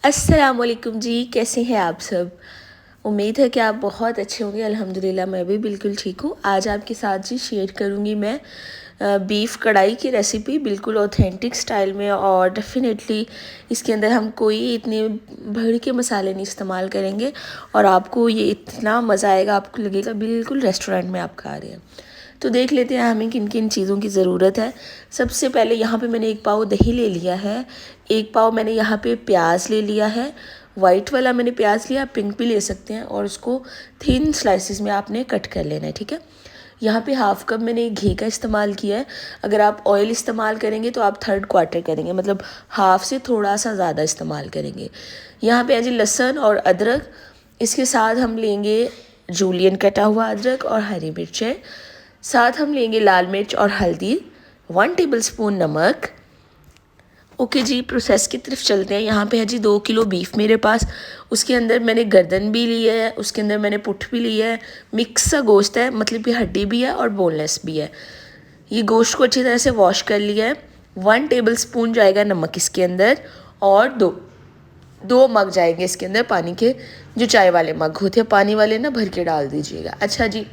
अस्सलामुअलैकुम जी, कैसे हैं आप सब। उम्मीद है कि आप बहुत अच्छे होंगे। अल्हम्दुलिल्लाह मैं भी बिल्कुल ठीक हूँ। आज आपके साथ जी शेयर करूँगी मैं बीफ़ कढ़ाई की रेसिपी बिल्कुल ऑथेंटिक स्टाइल में, और डेफिनेटली इसके अंदर हम कोई इतने भर के मसाले नहीं इस्तेमाल करेंगे और आपको ये इतना मज़ा आएगा, आपको लगेगा बिल्कुल रेस्टोरेंट में आप खा रहे हैं। तो देख लेते हैं हमें किन किन चीज़ों की ज़रूरत है। सबसे पहले यहाँ पे मैंने 1 पाव दही ले लिया है, 1 पाव मैंने यहाँ पे प्याज ले लिया है। वाइट वाला मैंने प्याज लिया, पिंक भी ले सकते हैं, और उसको थिन स्लाइसिस में आपने कट कर लेना है, ठीक है। यहाँ पे हाफ़ कप मैंने घी का इस्तेमाल किया है। अगर आप ऑयल इस्तेमाल करेंगे तो आप 3/4 करेंगे, मतलब हाफ़ से थोड़ा सा ज़्यादा इस्तेमाल करेंगे। यहाँ पे है जी लहसुन और अदरक। इसके साथ हम लेंगे जूलियन कटा हुआ अदरक और हरी मिर्चें। साथ हम लेंगे लाल मिर्च और हल्दी, 1 टेबलस्पून नमक। ओके जी, प्रोसेस की तरफ चलते हैं। यहाँ पे है जी 2 किलो बीफ मेरे पास। उसके अंदर मैंने गर्दन भी ली है, उसके अंदर मैंने पुठ भी ली है। मिक्स सा गोश्त है, मतलब कि हड्डी भी है और बोनलेस भी है। ये गोश्त को अच्छी तरह से वॉश कर लिया है। 1 टेबलस्पून जाएगा नमक इसके अंदर, और दो मग जाएंगे इसके अंदर पानी के, जो चाय वाले मग होते हैं, पानी वाले ना भर के डाल दीजिएगा। अच्छा जी,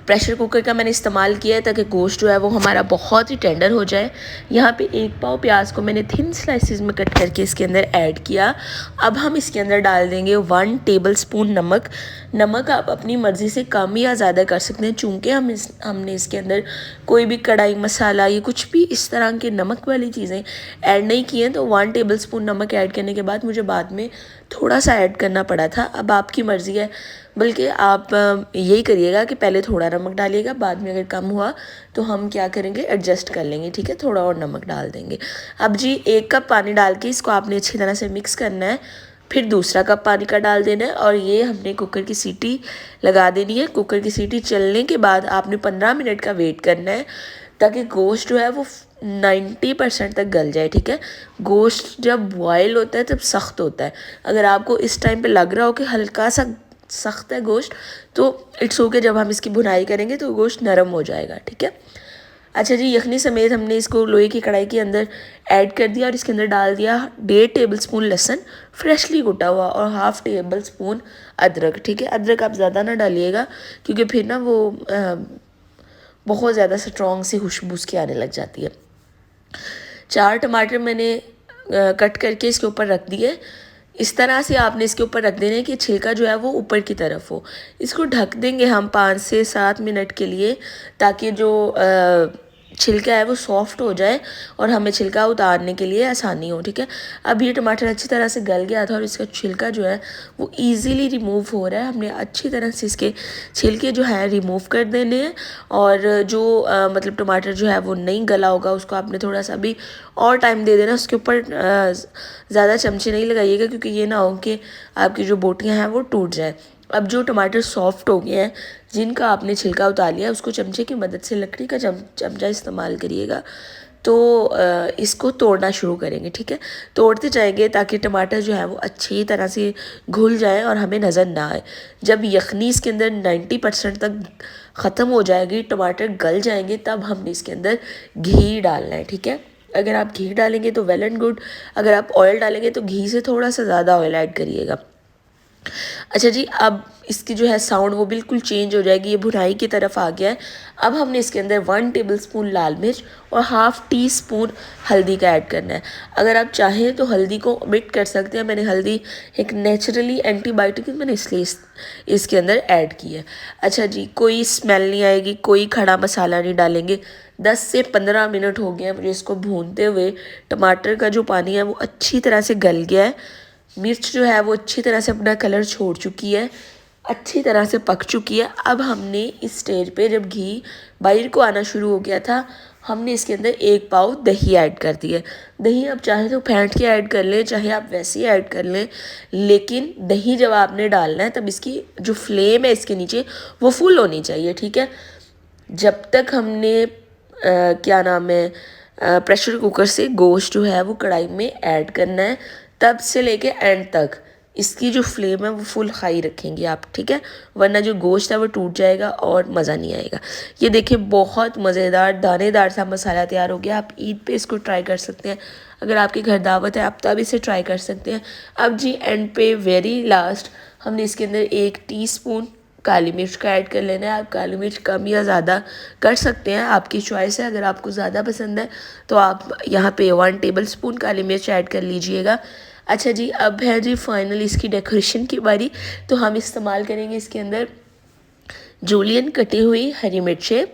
प्रेशर कुकर का मैंने इस्तेमाल किया है ताकि गोश्त जो है वो हमारा बहुत ही टेंडर हो जाए। यहाँ पे 1 पाव प्याज को मैंने थिन स्लाइसिस में कट करके इसके अंदर ऐड किया। अब हम इसके अंदर डाल देंगे 1 टेबलस्पून नमक। नमक आप अपनी मर्ज़ी से कम या ज़्यादा कर सकते हैं, चूँकि हमने इसके अंदर कोई भी कढ़ाई मसाला या कुछ भी इस तरह के नमक वाली चीज़ें ऐड नहीं की हैं। तो 1 टेबलस्पून नमक ऐड करने के बाद मुझे बाद में थोड़ा सा ऐड करना पड़ा था। अब आपकी मर्ज़ी है, बल्कि आप यही करिएगा कि पहले थोड़ा नमक डालिएगा, बाद में अगर कम हुआ तो हम क्या करेंगे, एडजस्ट कर लेंगे, ठीक है, थोड़ा और नमक डाल देंगे। अब जी 1 कप पानी डाल के इसको आपने अच्छी तरह से मिक्स करना है। फिर दूसरा कप पानी का डाल देना है, और ये हमने कुकर की सीटी लगा देनी है। कुकर की सीटी चलने के बाद आपने 15 मिनट का वेट करना है, ताकि गोश्त जो है वो 90% तक गल जाए, ठीक है। गोश्त जब बॉयल होता है तब सख्त होता है। अगर आपको इस टाइम पे लग रहा हो कि हल्का सा सख्त है गोश्त, तो इट्स ओके, जब हम इसकी भुनाई करेंगे तो गोश्त नरम हो जाएगा, ठीक है। अच्छा जी, यखनी समेत हमने इसको लोहे की कढ़ाई के अंदर ऐड कर दिया, और इसके अंदर डाल दिया 1.5 टेबलस्पून लहसुन फ्रेशली कुटा हुआ, और 1/2 टेबलस्पून अदरक, ठीक है। अदरक आप ज़्यादा ना डालिएगा, क्योंकि फिर ना वो बहुत ज़्यादा स्ट्रॉन्ग सी खुशबू उसकी आने लग जाती है। 4 टमाटर मैंने कट करके इसके ऊपर रख दिए। इस तरह से आपने इसके ऊपर रख देना है कि छिलका जो है वो ऊपर की तरफ हो। इसको ढक देंगे हम 5 से 7 मिनट के लिए, ताकि जो छिलका है वो सॉफ्ट हो जाए और हमें छिलका उतारने के लिए आसानी हो, ठीक है। अब ये टमाटर अच्छी तरह से गल गया था और इसका छिलका जो है वो इजीली रिमूव हो रहा है। हमने अच्छी तरह से इसके छिलके जो है रिमूव कर देने हैं, और जो मतलब टमाटर जो है वो नहीं गला होगा उसको आपने थोड़ा सा भी और टाइम दे देना। उसके ऊपर ज़्यादा चमचे नहीं लगाइएगा, क्योंकि ये ना हो कि आपकी जो बोटियाँ हैं वो टूट जाए। अब जो टमाटर सॉफ्ट हो गए हैं, जिनका आपने छिलका उतार लिया, उसको चमचे की मदद से, लकड़ी का चमचा इस्तेमाल करिएगा, तो इसको तोड़ना शुरू करेंगे, ठीक है। तोड़ते जाएंगे ताकि टमाटर जो है वो अच्छी तरह से घुल जाए और हमें नज़र ना आए। जब यखनी इसके अंदर 90% तक ख़त्म हो जाएगी, टमाटर गल जाएंगे, तब हमने इसके अंदर घी डालना है, ठीक है। अगर आप घी डालेंगे तो वेल एंड गुड, अगर आप ऑयल डालेंगे तो घी से थोड़ा सा ज़्यादा ऑयल ऐड करिएगा। अच्छा जी, अब इसकी जो है साउंड वो बिल्कुल चेंज हो जाएगी, ये भुनाई की तरफ आ गया है। अब हमने इसके अंदर 1 टेबलस्पून लाल मिर्च और 1/2 टीस्पून हल्दी का ऐड करना है। अगर आप चाहें तो हल्दी को ओमिट कर सकते हैं। मैंने हल्दी एक नेचुरली एंटीबायोटिक, मैंने इसलिए इसके अंदर ऐड की है। अच्छा जी, कोई स्मेल नहीं आएगी, कोई खड़ा मसाला नहीं डालेंगे। 10 से 15 मिनट हो गए हैं मुझे इसको भूनते हुए। टमाटर का जो पानी है वो अच्छी तरह से गल गया है। मिर्च जो है वो अच्छी तरह से अपना कलर छोड़ चुकी है, अच्छी तरह से पक चुकी है। अब हमने इस स्टेज पे, जब घी बाहर को आना शुरू हो गया था, हमने इसके अंदर 1 पाव दही ऐड कर दी है। दही आप चाहे तो फेंट के ऐड कर लें, चाहे आप वैसे ही ऐड कर लें, लेकिन दही जब आपने डालना है तब इसकी जो फ्लेम है इसके नीचे वो फुल होनी चाहिए, ठीक है। जब तक हमने क्या नाम है, प्रेशर कुकर से गोश्त जो है वो कढ़ाई में ऐड करना है, तब से लेके एंड तक इसकी जो फ्लेम है वो फुल हाई रखेंगे आप, ठीक है, वरना जो गोश्त है वो टूट जाएगा और मज़ा नहीं आएगा। ये देखिए बहुत मज़ेदार दानेदार सा मसाला तैयार हो गया। आप ईद पे इसको ट्राई कर सकते हैं, अगर आपके घर दावत है आप तब इसे ट्राई कर सकते हैं। अब जी एंड पे वेरी लास्ट हमने इसके अंदर 1 टीस्पून काली मिर्च का ऐड कर लेना है। आप काली मिर्च कम या ज़्यादा कर सकते हैं, आपकी चॉइस है। अगर आपको ज़्यादा पसंद है तो आप यहाँ पे 1 टेबलस्पून काली मिर्च ऐड कर लीजिएगा। अच्छा जी, अब है जी फाइनल इसकी डेकोरेशन की बारी। तो हम इस्तेमाल करेंगे इसके अंदर जूलियन कटी हुई हरी मिर्चें।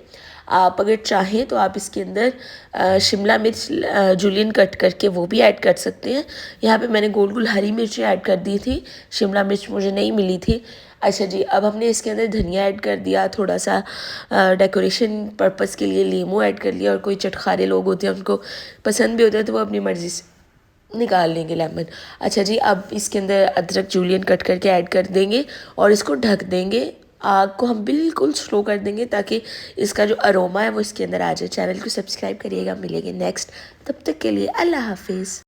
आप अगर चाहें तो आप इसके अंदर शिमला मिर्च जूलियन कट करके वो भी ऐड कर सकते हैं। यहाँ पे मैंने गोल गोल हरी मिर्चें ऐड कर दी थी, शिमला मिर्च मुझे नहीं मिली थी। अच्छा जी, अब हमने इसके अंदर धनिया ऐड कर दिया, थोड़ा सा डेकोरेशन पर्पज़ के लिए लीमू ऐड कर लिया, और कोई चटखारे लोग होते हैं उनको पसंद भी होता है तो वो अपनी मर्ज़ी से निकाल लेंगे लेमन। अच्छा जी, अब इसके अंदर अदरक जूलियन कट करके ऐड कर देंगे और इसको ढक देंगे। आग को हम बिल्कुल स्लो कर देंगे ताकि इसका जो अरोमा है वो इसके अंदर आ जाए। चैनल को सब्सक्राइब करिएगा, मिलेंगे नेक्स्ट, तब तक के लिए अल्लाह हाफिज़।